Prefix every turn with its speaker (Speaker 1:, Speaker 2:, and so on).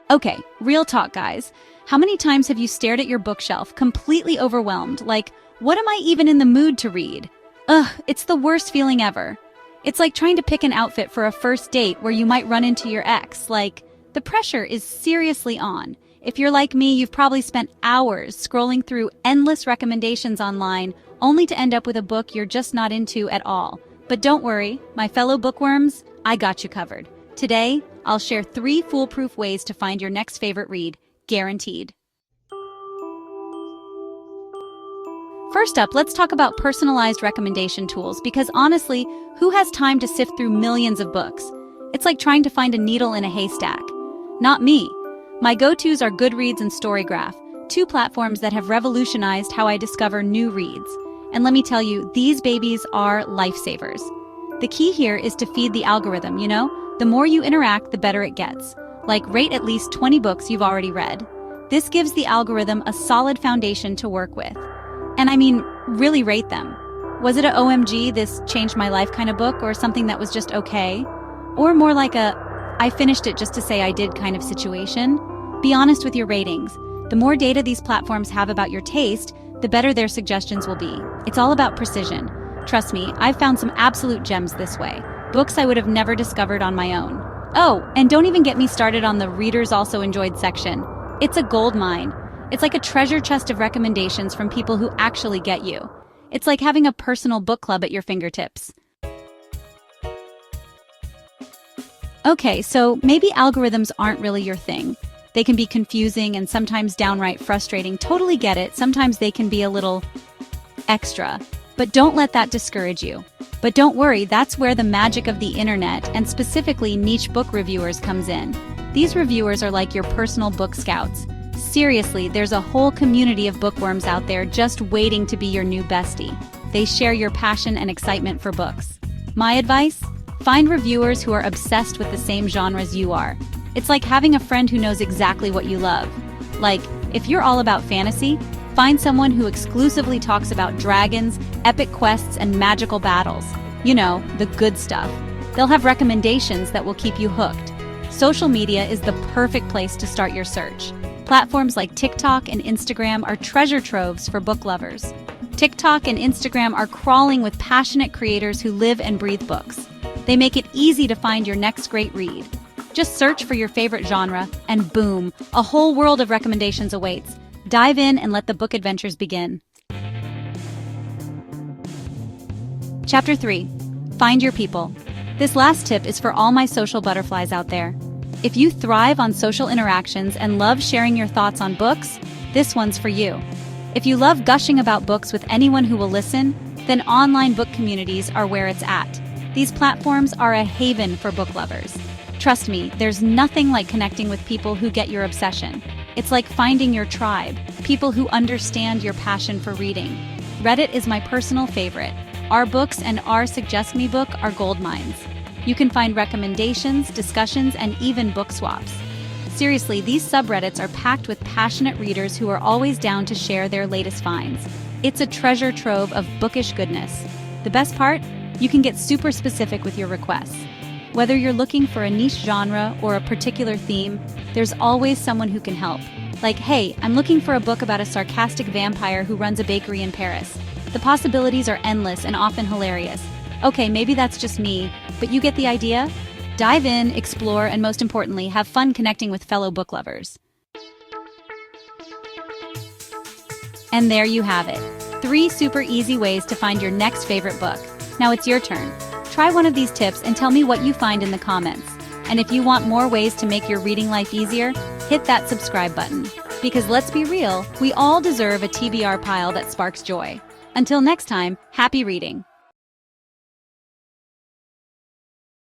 Speaker 1: Okay, real talk, guys. How many times have you stared at your bookshelf, completely overwhelmed, like, what am I even in the mood to read? Ugh, it's the worst feeling ever. It's like trying to pick an outfit for a first date where you might run into your ex. Like, the pressure is seriously on. If you're like me, you've probably spent hours scrolling through endless recommendations online, only to end up with a book you're just not into at all. But don't worry, my fellow bookworms, I got you covered. Today, I'll share 3 foolproof ways to find your next favorite read, guaranteed. First up, let's talk about personalized recommendation tools because honestly, who has time to sift through millions of books? It's like trying to find a needle in a haystack. Not me. My go-tos are Goodreads and Storygraph, 2 platforms that have revolutionized how I discover new reads. And let me tell you, these babies are lifesavers. The key here is to feed the algorithm, The more you interact, the better it gets. Like, rate at least 20 books you've already read. This gives the algorithm a solid foundation to work with. And I mean, really rate them. Was it a OMG, this changed my life kind of book, or something that was just okay? Or more like a, I finished it just to say I did kind of situation? Be honest with your ratings. The more data these platforms have about your taste, the better their suggestions will be. It's all about precision. Trust me, I've found some absolute gems this way. Books I would have never discovered on my own. Oh, and don't even get me started on the readers also enjoyed section. It's a gold mine. It's like a treasure chest of recommendations from people who actually get you. It's like having a personal book club at your fingertips. Okay, so maybe algorithms aren't really your thing. They can be confusing and sometimes downright frustrating. Totally get it. Sometimes they can be a little extra. But don't let that discourage you. But don't worry, that's where the magic of the internet, and specifically niche book reviewers, comes in. These reviewers are like your personal book scouts. Seriously, there's a whole community of bookworms out there just waiting to be your new bestie. They share your passion and excitement for books. My advice? Find reviewers who are obsessed with the same genres you are. It's like having a friend who knows exactly what you love. Like, if you're all about fantasy, find someone who exclusively talks about dragons, epic quests, and magical battles. The good stuff. They'll have recommendations that will keep you hooked. Social media is the perfect place to start your search. Platforms like TikTok and Instagram are treasure troves for book lovers. TikTok and Instagram are crawling with passionate creators who live and breathe books. They make it easy to find your next great read. Just search for your favorite genre, and boom, a whole world of recommendations awaits. Dive in and let the book adventures begin. Chapter 3. Find your people. This last tip is for all my social butterflies out there. If you thrive on social interactions and love sharing your thoughts on books, this one's for you. If you love gushing about books with anyone who will listen, then online book communities are where it's at. These platforms are a haven for book lovers. Trust me, there's nothing like connecting with people who get your obsession. It's like finding your tribe, people who understand your passion for reading. Reddit is my personal favorite. Our books and our Suggest Me book are gold mines. You can find recommendations, discussions, and even book swaps. Seriously, these subreddits are packed with passionate readers who are always down to share their latest finds. It's a treasure trove of bookish goodness. The best part? You can get super specific with your requests. Whether you're looking for a niche genre or a particular theme, there's always someone who can help. Like, hey, I'm looking for a book about a sarcastic vampire who runs a bakery in Paris. The possibilities are endless and often hilarious. Okay, maybe that's just me, but you get the idea? Dive in, explore, and most importantly, have fun connecting with fellow book lovers. And there you have it. 3 super easy ways to find your next favorite book. Now it's your turn. Try one of these tips and tell me what you find in the comments. And if you want more ways to make your reading life easier, hit that subscribe button. Because let's be real, we all deserve a TBR pile that sparks joy. Until next time, happy reading.